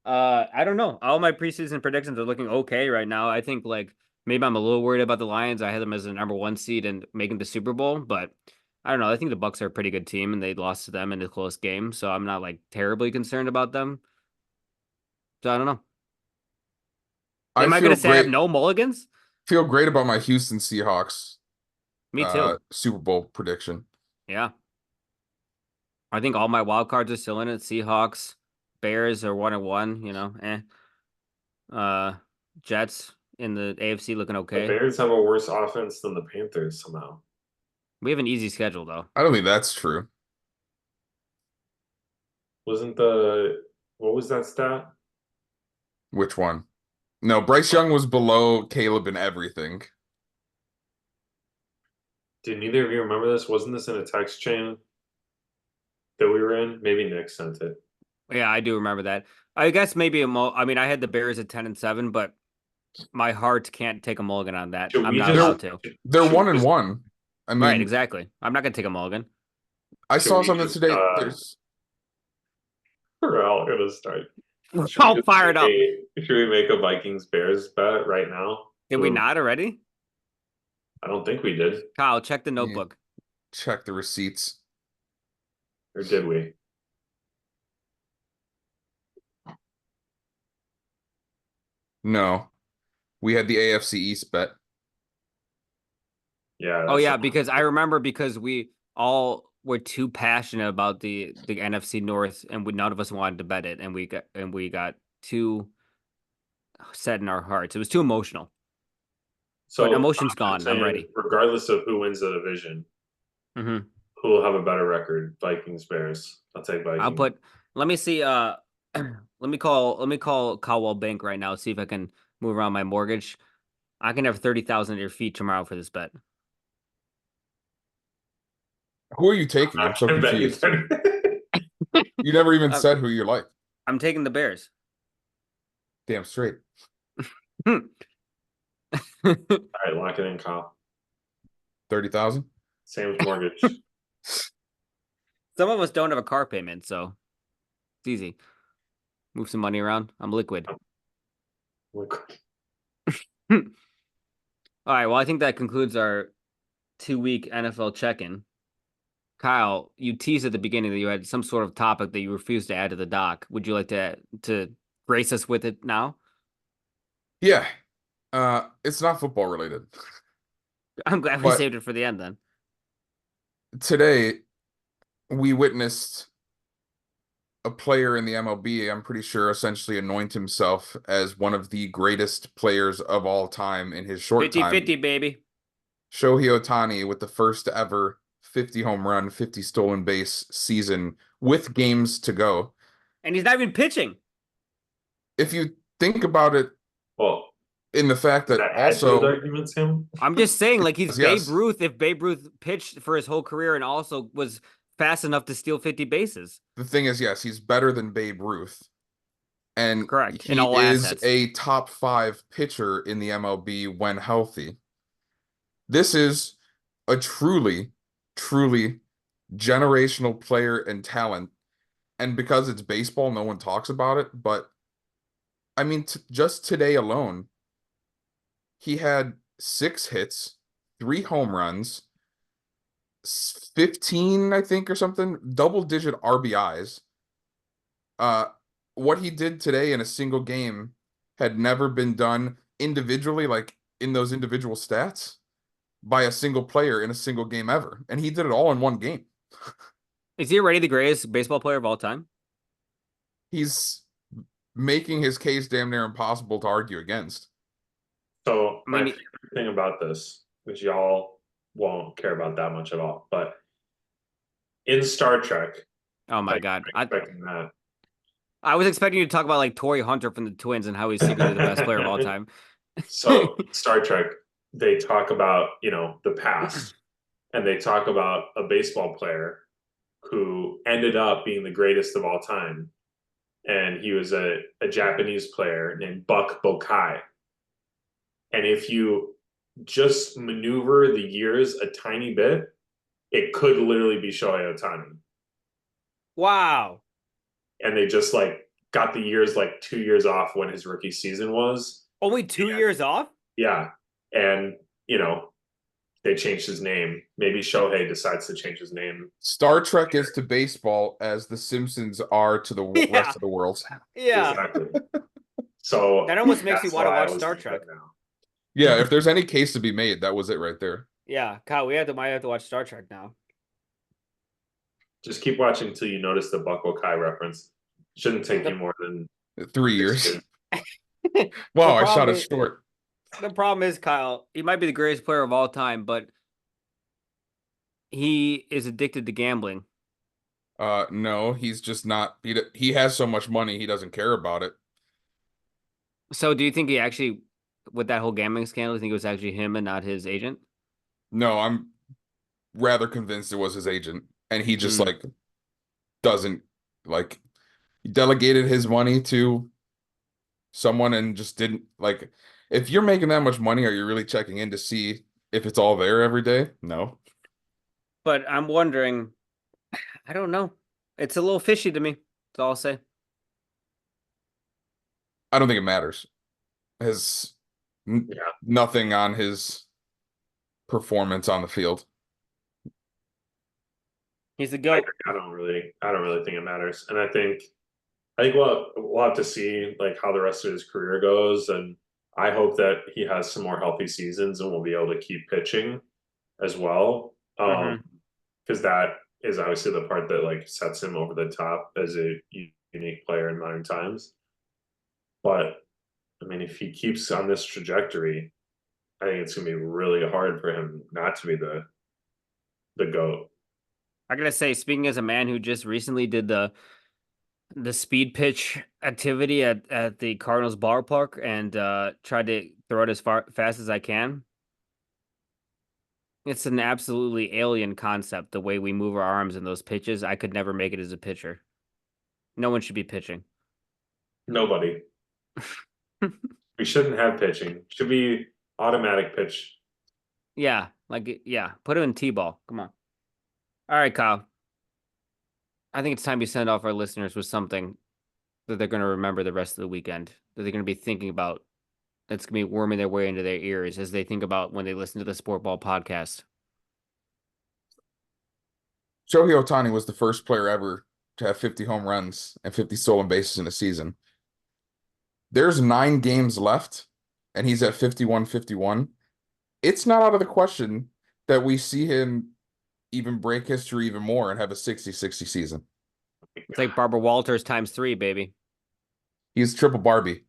S1: I don't know. All my preseason predictions are looking okay right now. I think like maybe I'm a little worried about the Lions. I had them as the number 1 seed and making the Super Bowl, but I don't know. I think the Bucks are a pretty good team and they lost to them in a close game, so I'm not like terribly concerned about them. So I don't know. Am I
S3: feel
S1: gonna say I have
S3: great.
S1: no mulligans?
S3: Feel great about my Houston Seahawks
S1: Me too.
S3: Super Bowl prediction.
S1: Yeah. I think all my wild cards are still in it. Seahawks, Bears are 1-1, you know. Jets in the AFC looking
S2: The
S1: okay.
S2: Bears have a worse offense than the Panthers somehow.
S1: We have an easy schedule though.
S3: I don't think that's true.
S2: What was that stat?
S3: Which one? No, Bryce Young was below Caleb in everything.
S2: Did neither of you remember this? Wasn't this in a text chain that we were in? Maybe Nick sent it.
S1: Yeah, I do remember that. I guess maybe I mean, I had the Bears at 10-7, but my heart can't take a mulligan on that.
S2: Should
S1: I'm
S2: we
S1: not
S2: just-
S1: allowed to.
S3: They're
S2: Should we
S3: 1-1. I mean,
S1: Right, exactly. I'm not gonna take a mulligan.
S3: I
S2: Should
S3: saw
S2: we
S3: something
S2: just,
S3: today. There's
S2: We're all gonna start. Should
S1: I'll
S2: we just
S1: fire it
S2: make
S1: up.
S2: Should we make a Vikings Bears bet right now?
S1: Did we not already?
S2: I don't think we did,
S1: Kyle, check the notebook.
S3: check the receipts.
S2: or did we?
S3: No, we had the AFC East bet.
S2: Yeah.
S1: Oh
S2: that's
S1: yeah,
S2: not-
S1: because I remember because we all were too passionate about the NFC North, and none of us wanted to bet it, and we got too set in our hearts. It was too emotional.
S2: So
S1: emotion's
S2: I'm
S1: gone. I'm
S2: saying,
S1: ready.
S2: regardless of who wins the division,
S1: Hmm.
S2: who will have a better record? Vikings, Bears. I'll take
S1: I'll
S2: Vikings.
S1: put. Let me see. Let me call Caldwell Bank right now. See if I can move around my mortgage. I can have 30,000 at your feet tomorrow for this bet.
S3: Who are you taking? I'm so
S2: I bet you
S3: confused.
S2: can.
S3: You never even
S1: I'm,
S3: said who you like.
S1: I'm taking the Bears.
S3: Damn straight.
S1: Some
S2: All right, lock it in, Kyle.
S3: 30,000?
S2: Sam's mortgage.
S1: of us don't have a car payment, so it's easy. Move some money around. I'm liquid. All right. Well, I think that concludes our 2-week NFL check-in. Kyle, you teased at the beginning that you had some sort of topic that you refused to add to the doc. Would you like to grace us with it now?
S3: Yeah. It's not football related.
S1: I'm glad we
S3: But
S1: saved it for the end then.
S3: today we witnessed a player in the MLB, I'm pretty sure, essentially anoint himself as one of the greatest players of all time in his short
S1: 50-50,
S3: time.
S1: baby.
S3: Shohei Ohtani with the first ever 50 home run, 50 stolen base season with games to go.
S1: And he's not even pitching.
S3: If you think about it,
S2: Well,
S3: in the fact
S2: does
S3: that
S2: that add to his
S3: also,
S2: argument, Sam?
S1: I'm just saying, like, he's
S3: Yes.
S1: Babe Ruth if Babe Ruth pitched for his whole career and also was fast enough to steal 50 bases.
S3: the thing is, yes, he's better than Babe Ruth. And
S1: Correct. In
S3: he
S1: all
S3: is
S1: assets.
S3: a top 5 pitcher in the MLB when healthy. This is a truly, truly generational player and talent. And because it's baseball, no one talks about it. But I mean, just today alone, he had 6 hits, 3 home runs, 15, I think, or something, double-digit RBIs. What he did today in a single game had never been done individually, like in those individual stats, by a single player in a single game ever. And he did it all in one game.
S1: Is he already the greatest baseball player of all time?
S3: He's making his case damn near impossible to argue against.
S2: So
S1: I
S2: my
S1: mean,
S2: favorite thing about this, which y'all won't care about that much at all, but in Star Trek,
S1: oh my
S2: like,
S1: God.
S2: I'm expecting that.
S1: I was expecting you to talk about like Torrey Hunter from the Twins and how he's secretly the best player of all time.
S2: So Star Trek, they talk about, the past, and they talk about a baseball player who ended up being the greatest of all time. And he was a Japanese player named Buck Bokai. And if you just maneuver the years a tiny bit, it could literally be Shohei Ohtani.
S1: Wow.
S2: And they just like got the years like 2 years off when his rookie season was.
S1: Only 2 years off?
S2: Yeah. And, they changed his name. Maybe Shohei decides to change his name.
S3: Star Trek is to baseball as The Simpsons are to the
S1: Yeah.
S3: rest of the world.
S1: Yeah.
S2: Exactly. So
S1: That almost makes me
S2: that's
S1: want to
S2: why I
S1: watch
S2: was
S1: Star
S2: thinking
S1: Trek.
S2: now.
S3: Yeah, if there's any case to be made, that was it right there.
S1: Yeah, Kyle, might have to watch Star Trek now.
S2: Just keep watching until you notice the Buck Kai reference. Shouldn't take you more than
S3: 3 years.
S2: 6
S3: Wow, I shot
S1: problem
S3: it
S1: is-
S3: short.
S1: The problem is, Kyle, he might be the greatest player of all time, but he is addicted to gambling.
S3: No, he's just not. He has so much money, he doesn't care about it.
S1: So do you think he actually, with that whole gambling scandal, do you think it was actually him and not his agent?
S3: No, I'm rather convinced it was his agent, and he just
S1: Hmm.
S3: like doesn't like he delegated his money to someone and just didn't like. If you're making that much money, are you really checking in to see if it's all there every day? No.
S1: But I'm wondering, I don't know. It's a little fishy to me. That's all I'll say.
S3: I don't think it matters. Has
S2: Yeah.
S3: nothing on his performance on the field.
S1: He's the GOAT.
S2: I don't really think it matters. And I think we'll have to see like how the rest of his career goes. And I hope that he has some more healthy seasons and we'll be able to keep pitching as well.
S1: Mhm.
S2: Because that is obviously the part that like sets him over the top as a unique player in modern times. But I mean, if he keeps on this trajectory, I think it's gonna be really hard for him not to be the GOAT.
S1: I gotta say, speaking as a man who just recently did the speed pitch activity at the Cardinals ballpark and tried to throw it as fast as I can. It's an absolutely alien concept, the way we move our arms in those pitches. I could never make it as a pitcher. No one should be pitching.
S2: Nobody. We shouldn't have pitching. Should be automatic pitch.
S1: Yeah, put him in T-ball. Come on. All right, Kyle. I think it's time we send off our listeners with something that they're going to remember the rest of the weekend, that they're going to be thinking about. That's going to be worming their way into their ears as they think about when they listen to the Sport Ball podcast.
S3: Shohei Ohtani was the first player ever to have 50 home runs and 50 stolen bases in a season. There's 9 games left, and he's at 51-51. It's not out of the question that we see him even break history even more and have a 60-60 season.
S1: It's like Barbara Walters times 3, baby.
S3: He's triple Barbie.